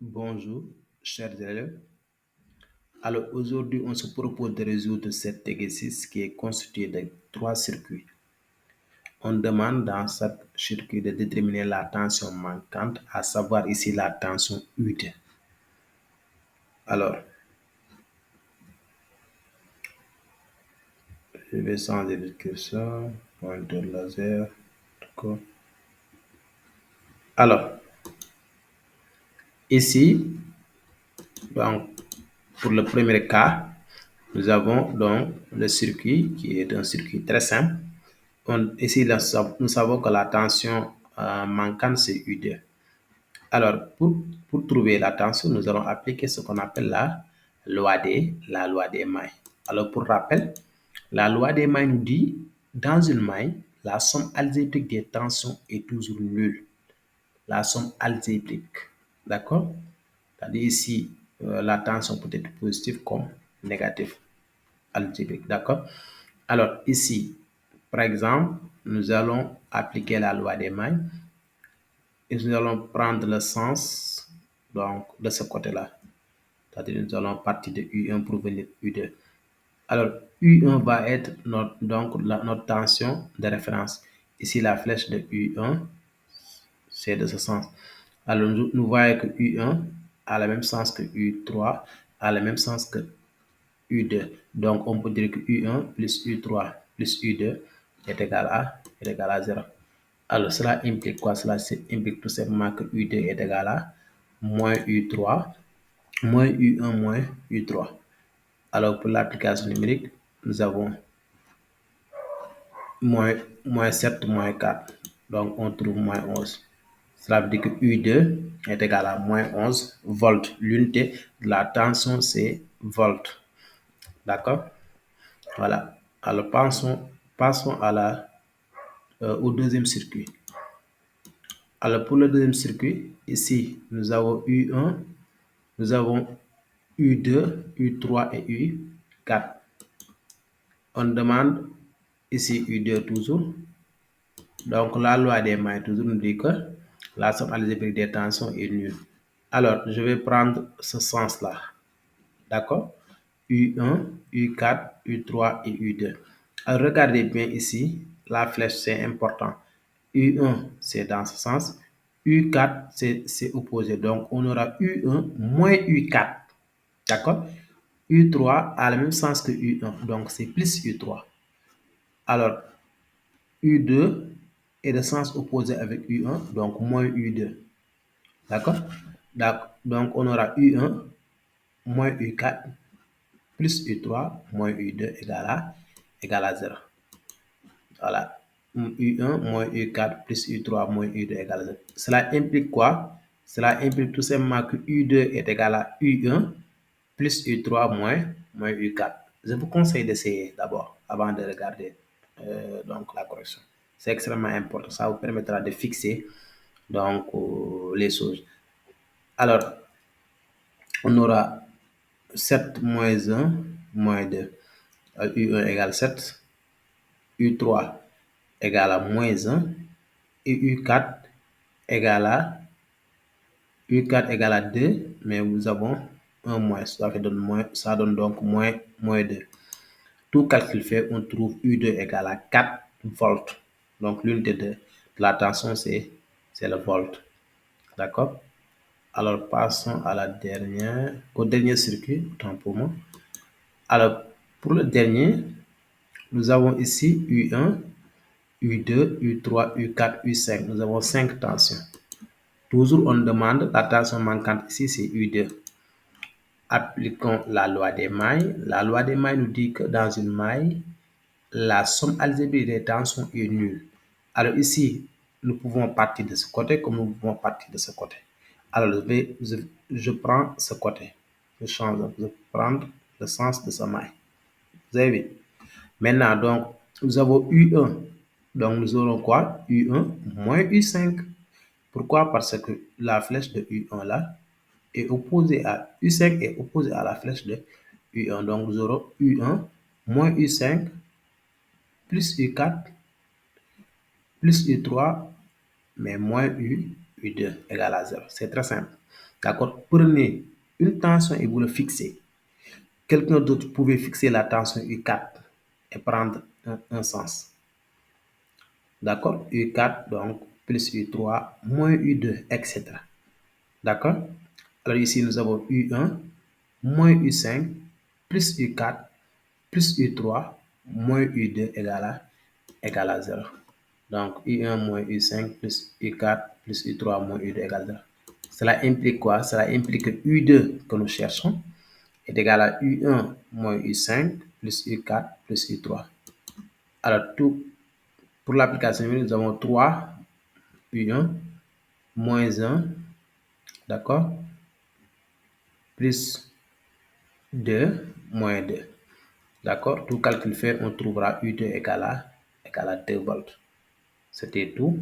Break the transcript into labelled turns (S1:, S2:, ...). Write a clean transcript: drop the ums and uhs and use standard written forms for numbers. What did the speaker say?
S1: Bonjour, chers élèves. Alors aujourd'hui, on se propose de résoudre cet exercice qui est constitué de trois circuits. On demande dans chaque circuit de déterminer la tension manquante, à savoir ici la tension UD. Alors, je vais changer de curseur, pointeur laser, d'accord. Alors, ici, donc, pour le premier cas, nous avons donc le circuit qui est un circuit très simple. Ici, nous savons que la tension manquante, c'est U2. Alors, pour trouver la tension, nous allons appliquer ce qu'on appelle la loi des mailles. Alors, pour rappel, la loi des mailles nous dit, dans une maille, la somme algébrique des tensions est toujours nulle. La somme algébrique, d'accord? C'est-à-dire ici, la tension peut être positive comme négative algébrique, d'accord? Alors ici, par exemple, nous allons appliquer la loi des mailles et nous allons prendre le sens donc, de ce côté-là. C'est-à-dire nous allons partir de U1 pour venir U2. Alors U1 va être notre tension de référence. Ici, la flèche de U1, c'est de ce sens. Alors nous voyons que U1 a le même sens que U3, a le même sens que U2. Donc, on peut dire que U1 plus U3 plus U2 est égal à 0. Alors, cela implique quoi? Cela implique tout simplement que U2 est égal à moins U3, moins U1 moins U3. Alors, pour l'application numérique, nous avons moins 7 moins 4. Donc, on trouve moins 11. Cela veut dire que U2 est égal à moins 11 volts. L'unité de la tension, c'est volts. D'accord? Voilà. Alors, passons au deuxième circuit. Alors, pour le deuxième circuit, ici, nous avons U1, nous avons U2, U3 et U4. On demande ici U2 toujours. Donc, la loi des mailles toujours nous dit que la somme algébrique des tensions est nulle. Alors, je vais prendre ce sens-là. D'accord? U1, U4, U3 et U2. Alors, regardez bien ici, la flèche, c'est important. U1, c'est dans ce sens. U4, c'est opposé. Donc, on aura U1 moins U4. D'accord? U3 a le même sens que U1. Donc, c'est plus U3. Alors, U2 est de sens opposé avec U1. Donc, moins U2. D'accord? Donc, on aura U1 moins U4 plus U3 moins U2 égale à 0. Voilà. U1 moins U4 plus U3 moins U2 égale à 0. Cela implique quoi? Cela implique tout simplement que U2 est égal à U1 plus U3 moins U4. Je vous conseille d'essayer d'abord avant de regarder donc la correction. C'est extrêmement important. Ça vous permettra de fixer donc les choses. Alors, on aura 7 moins 1 moins 2. U1 égale 7. U3 égale à moins 1 et U4 égale à 2, mais nous avons un moins, ça donne donc moins 2. Tout calcul fait, on trouve U2 égale à 4 volts. Donc l'unité de la tension, c'est le volt. D'accord? Alors passons au dernier circuit, autant pour moi. Alors pour le dernier, nous avons ici U1, U2, U3, U4, U5. Nous avons 5 tensions. Toujours, on demande la tension manquante ici, c'est U2. Appliquons la loi des mailles. La loi des mailles nous dit que dans une maille, la somme algébrique des tensions est nulle. Alors ici, nous pouvons partir de ce côté comme nous pouvons partir de ce côté. Alors, je prends ce côté. Je change, je prends le sens de ce maille. Vous avez vu? Maintenant, donc, nous avons U1. Donc, nous aurons quoi? U1 moins U5. Pourquoi? Parce que la flèche de U1 là est opposé à U5 est opposé à la flèche de U1. Donc, nous aurons U1 moins U5 plus U4 plus U3 mais moins U2 égale à 0. C'est très simple. D'accord? Prenez une tension et vous le fixez. Quelqu'un d'autre pouvait fixer la tension U4 et prendre un sens. D'accord? U4, donc, plus U3, moins U2, etc. D'accord? Alors ici, nous avons U1, moins U5, plus U4, plus U3, moins U2 égale à 0. Donc, U1 moins U5 plus U4 plus U3 moins U2 égale 0. Cela implique quoi? Cela implique que U2 que nous cherchons est égal à U1 moins U5 plus U4 plus U3. Alors, tout pour l'application, nous avons 3 U1 moins 1, d'accord, plus 2 moins 2. D'accord? Tout calcul fait, on trouvera U2 égale à 2 volts. C'était tout.